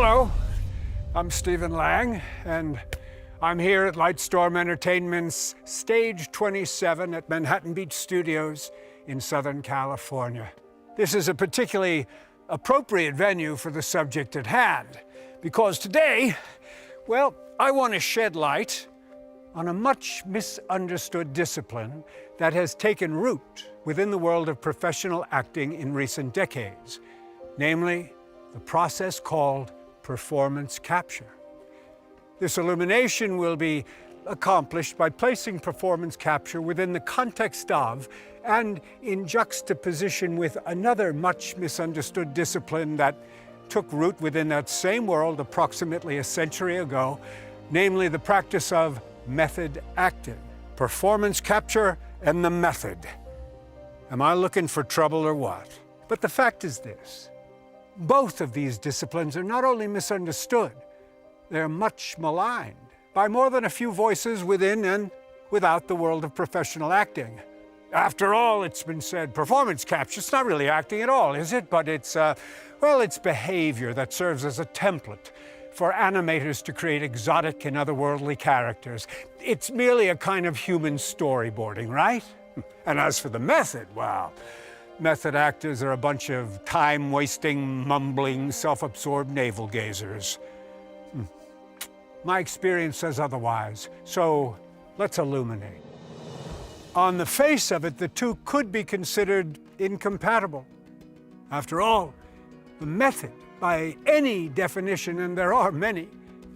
Hello, I'm Stephen Lang, and I'm here at Lightstorm Entertainment's Stage 27 at Manhattan Beach Studios in Southern California. This is a particularly appropriate venue for the subject at hand, because today, well, I want to shed light on a much misunderstood discipline that has taken root within the world of professional acting in recent decades, namely the process called performance capture. This illumination will be accomplished by placing performance capture within the context of and in juxtaposition with another much misunderstood discipline that took root within that same world approximately a century ago, namely the practice of method acting. Performance capture and the method. Am I looking for trouble or what? But the fact is this: both of these disciplines are not only misunderstood, they're much maligned by more than a few voices within and without the world of professional acting. After all, it's been said, performance capture, it's not really acting at all, is it? But it's, it's behavior that serves as a template for animators to create exotic and otherworldly characters. It's merely a kind of human storyboarding, right? And as for the method, well, method actors are a bunch of time-wasting, mumbling, self-absorbed navel-gazers. My experience says otherwise, so let's illuminate. On the face of it, the two could be considered incompatible. After all, the method, by any definition, and there are many,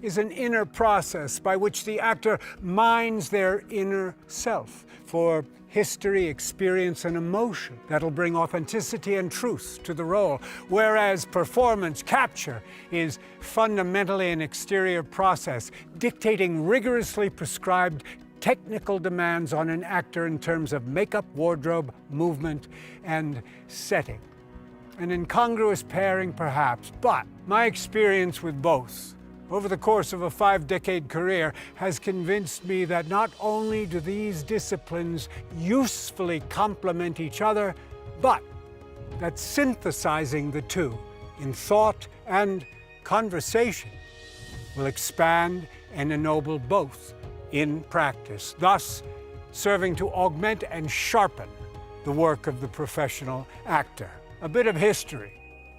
is an inner process by which the actor mines their inner self for history, experience, and emotion that'll bring authenticity and truth to the role, whereas performance capture is fundamentally an exterior process dictating rigorously prescribed technical demands on an actor in terms of makeup, wardrobe, movement, and setting. An incongruous pairing, perhaps, but my experience with both over the course of a 5-decade career has convinced me that not only do these disciplines usefully complement each other, but that synthesizing the two in thought and conversation will expand and ennoble both in practice, thus serving to augment and sharpen the work of the professional actor. A bit of history.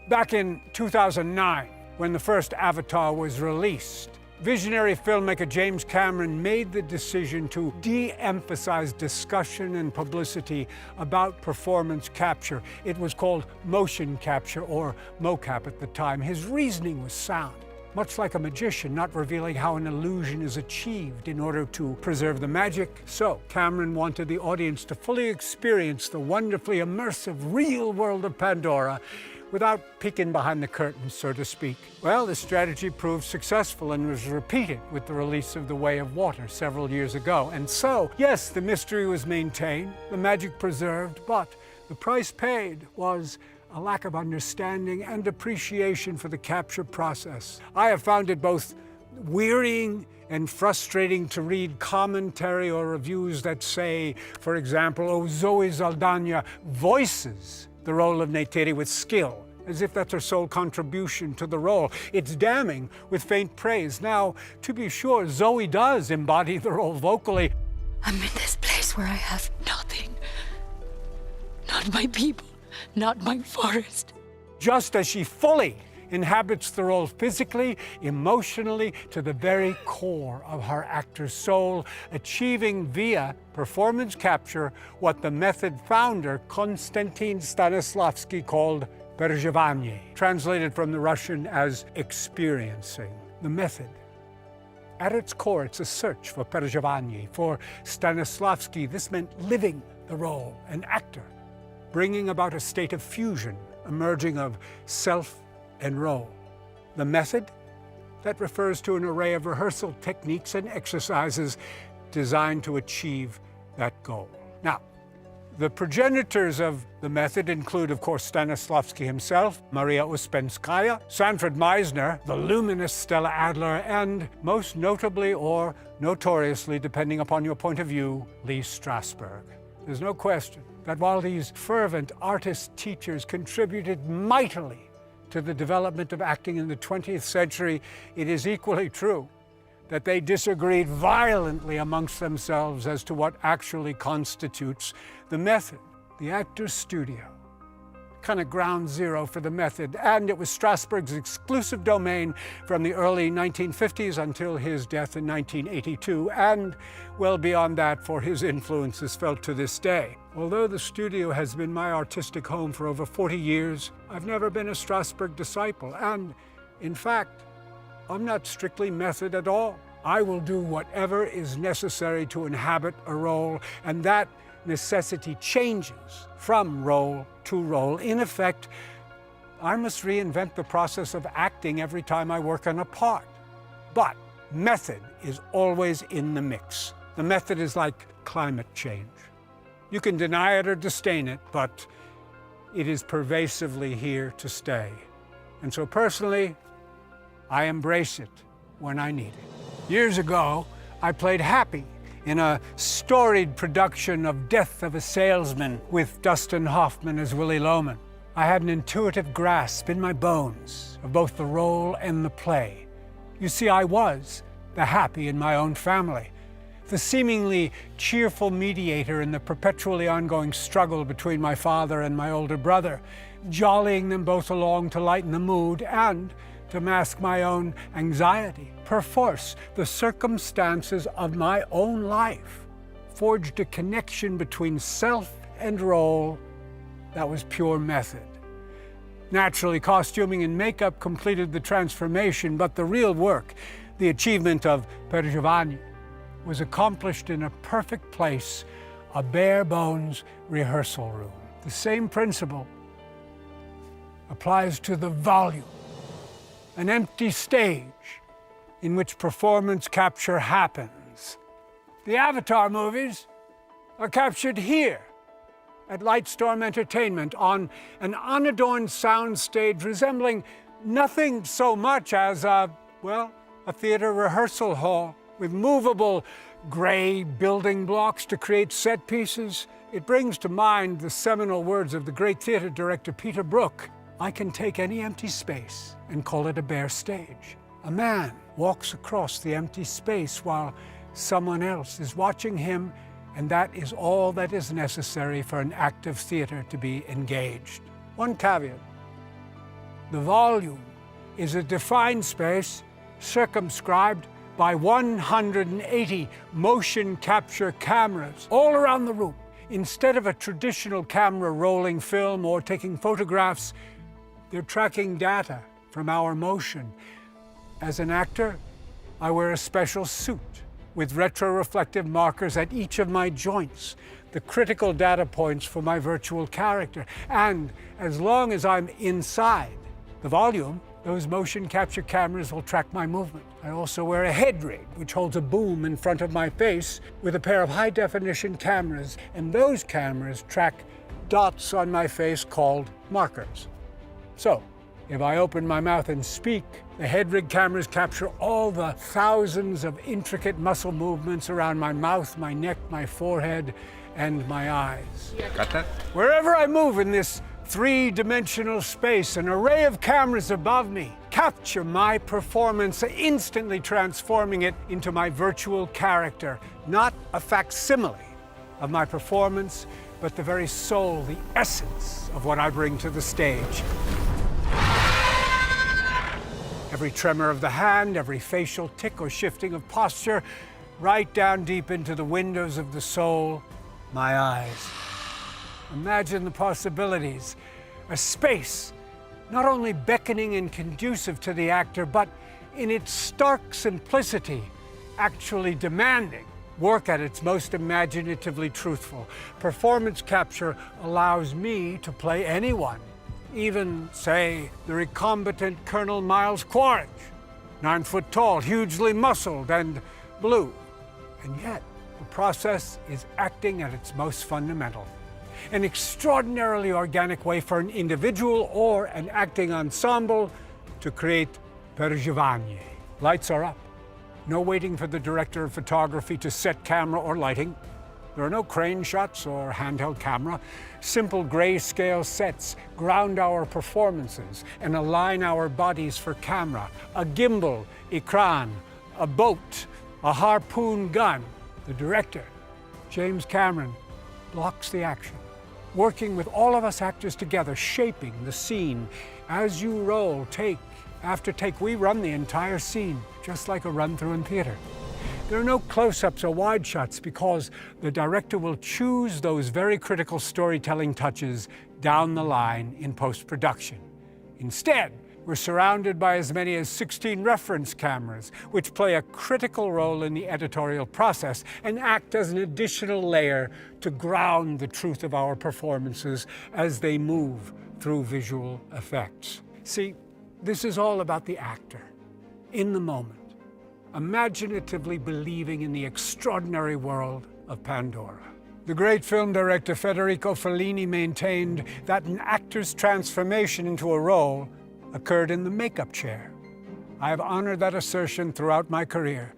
Back in 2009, when the first Avatar was released, visionary filmmaker James Cameron made the decision to de-emphasize discussion and publicity about performance capture. It was called motion capture, or mocap at the time. His reasoning was sound, much like a magician not revealing how an illusion is achieved in order to preserve the magic. So Cameron wanted the audience to fully experience the wonderfully immersive real world of Pandora without peeking behind the curtain, so to speak. Well, the strategy proved successful and was repeated with the release of The Way of Water several years ago. And so, yes, the mystery was maintained, the magic preserved, but the price paid was a lack of understanding and appreciation for the capture process. I have found it both wearying and frustrating to read commentary or reviews that say, for example, oh, Zoe Saldana voices the role of Neytiri with skill, as if that's her sole contribution to the role. It's damning with faint praise. Now, to be sure, Zoe does embody the role vocally. I'm in this place where I have nothing. Not my people, not my forest. Just as she fully inhabits the role physically, emotionally, to the very core of her actor's soul, achieving via performance capture what the method founder Konstantin Stanislavski called переживание, translated from the Russian as experiencing. The method, at its core, it's a search for переживание. For Stanislavski, this meant living the role, an actor, bringing about a state of fusion, emerging of self and role. The method, that refers to an array of rehearsal techniques and exercises designed to achieve that goal. Now, the progenitors of the method include, of course, Stanislavski himself, Maria Uspenskaya, Sanford Meisner, the luminous Stella Adler, and most notably, or notoriously, depending upon your point of view, Lee Strasberg. There's no question that while these fervent artist teachers contributed mightily to the development of acting in the 20th century, it is equally true that they disagreed violently amongst themselves as to what actually constitutes the method. The actor's studio, kind of ground zero for the method, and it was Strasberg's exclusive domain from the early 1950s until his death in 1982, and well beyond that, for his influence is felt to this day. Although the studio has been my artistic home for over 40 years, I've never been a Strasberg disciple, and in fact, I'm not strictly method at all. I will do whatever is necessary to inhabit a role, and that necessity changes from role to role. In effect, I must reinvent the process of acting every time I work on a part. But method is always in the mix. The method is like climate change. You can deny it or disdain it, but it is pervasively here to stay. And so personally, I embrace it when I need it. Years ago, I played Happy in a storied production of Death of a Salesman with Dustin Hoffman as Willy Loman. I had an intuitive grasp in my bones of both the role and the play. You see, I was the Happy in my own family, the seemingly cheerful mediator in the perpetually ongoing struggle between my father and my older brother, jollying them both along to lighten the mood and to mask my own anxiety. Perforce, the circumstances of my own life forged a connection between self and role that was pure method. Naturally, costuming and makeup completed the transformation, but the real work, the achievement of Per Giovanni, was accomplished in a perfect place, a bare-bones rehearsal room. The same principle applies to the volume, an empty stage in which performance capture happens. The Avatar movies are captured here at Lightstorm Entertainment on an unadorned sound stage resembling nothing so much as a theater rehearsal hall with movable gray building blocks to create set pieces. It brings to mind the seminal words of the great theater director Peter Brook: "I can take any empty space and call it a bare stage." A man walks across the empty space while someone else is watching him, and that is all that is necessary for an act of theater to be engaged. One caveat: the volume is a defined space circumscribed by 180 motion capture cameras all around the room. Instead of a traditional camera rolling film or taking photographs, they're tracking data from our motion. As an actor, I wear a special suit with retroreflective markers at each of my joints, the critical data points for my virtual character. And as long as I'm inside the volume, those motion capture cameras will track my movement. I also wear a head rig, which holds a boom in front of my face with a pair of high-definition cameras, and those cameras track dots on my face called markers. So, if I open my mouth and speak, the head rig cameras capture all the thousands of intricate muscle movements around my mouth, my neck, my forehead, and my eyes. Got that? Wherever I move in this three-dimensional space, an array of cameras above me capture my performance, instantly transforming it into my virtual character. Not a facsimile of my performance, but the very soul, the essence of what I bring to the stage. Every tremor of the hand, every facial tic or shifting of posture, right down deep into the windows of the soul, my eyes. Imagine the possibilities. A space not only beckoning and conducive to the actor, but in its stark simplicity, actually demanding work at its most imaginatively truthful. Performance capture allows me to play anyone, even, say, the recombitant Colonel Miles Quaritch, 9 foot tall, hugely muscled and blue. And yet, the process is acting at its most fundamental. An extraordinarily organic way for an individual or an acting ensemble to create Per Giovanni. Lights are up. No waiting for the director of photography to set camera or lighting. There are no crane shots or handheld camera. Simple grayscale sets ground our performances and align our bodies for camera. A gimbal, ekran, a boat, a harpoon gun. The director, James Cameron, blocks the action, working with all of us actors together, shaping the scene. As you roll, take after take, we run the entire scene, just like a run-through in theater. There are no close-ups or wide shots because the director will choose those very critical storytelling touches down the line in post-production. Instead, we're surrounded by as many as 16 reference cameras, which play a critical role in the editorial process and act as an additional layer to ground the truth of our performances as they move through visual effects. See, this is all about the actor, in the moment, imaginatively believing in the extraordinary world of Pandora. The great film director Federico Fellini maintained that an actor's transformation into a role occurred in the makeup chair. I have honored that assertion throughout my career.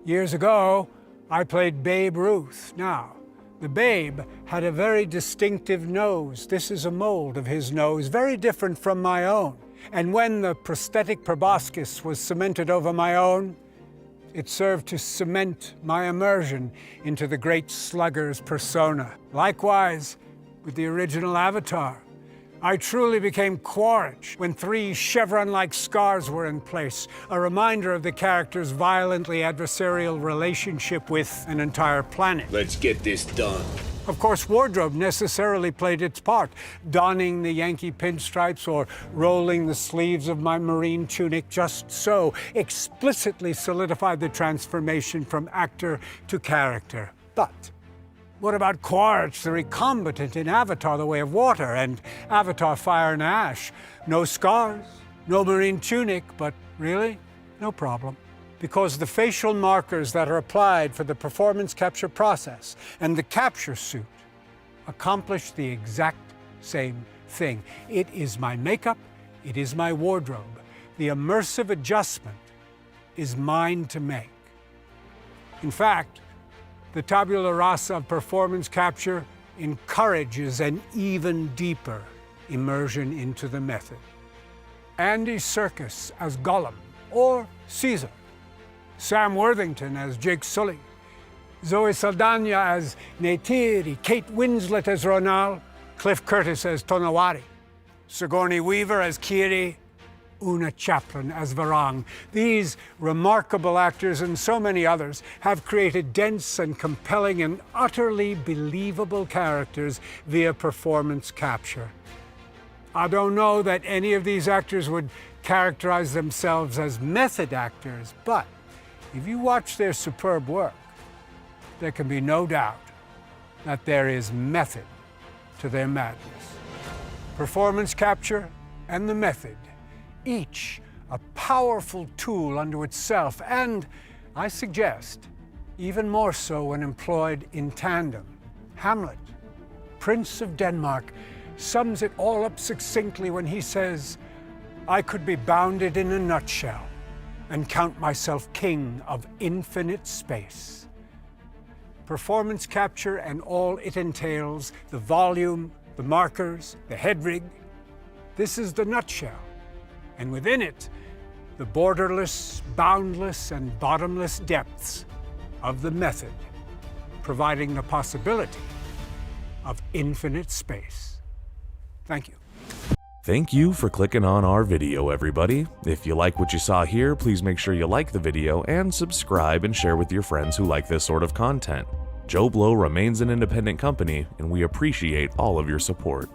Years ago, I played Babe Ruth. Now, the Babe had a very distinctive nose. This is a mold of his nose, very different from my own. And when the prosthetic proboscis was cemented over my own, it served to cement my immersion into the great slugger's persona. Likewise, with the original Avatar, I truly became Quaritch when 3 chevron-like scars were in place, a reminder of the character's violently adversarial relationship with an entire planet. Let's get this done. Of course, wardrobe necessarily played its part, donning the Yankee pinstripes or rolling the sleeves of my Marine tunic just so explicitly solidified the transformation from actor to character. But what about Quaritch, the recombatant in Avatar: The Way of Water and Avatar: Fire and Ash? No scars, no Marine tunic, but really, no problem. Because the facial markers that are applied for the performance capture process and the capture suit accomplish the exact same thing. It is my makeup, it is my wardrobe. The immersive adjustment is mine to make. In fact, the tabula rasa of performance capture encourages an even deeper immersion into the method. Andy Serkis as Gollum or Caesar, Sam Worthington as Jake Sully, Zoe Saldana as Neytiri, Kate Winslet as Ronal, Cliff Curtis as Tonawari, Sigourney Weaver as Kiri, Una Chaplin as Varang. These remarkable actors and so many others have created dense and compelling and utterly believable characters via performance capture. I don't know that any of these actors would characterize themselves as method actors, but if you watch their superb work, there can be no doubt that there is method to their madness. Performance capture and the method, each a powerful tool unto itself, and I suggest even more so when employed in tandem. Hamlet, Prince of Denmark, sums it all up succinctly when he says, "I could be bounded in a nutshell and count myself king of infinite space." Performance capture and all it entails, the volume, the markers, the head rig, this is the nutshell. And within it, the borderless, boundless, and bottomless depths of the method, providing the possibility of infinite space. Thank you. Thank you for clicking on our video, everybody. If you like what you saw here, please make sure you like the video and subscribe and share with your friends who like this sort of content. Joblo remains an independent company, and we appreciate all of your support.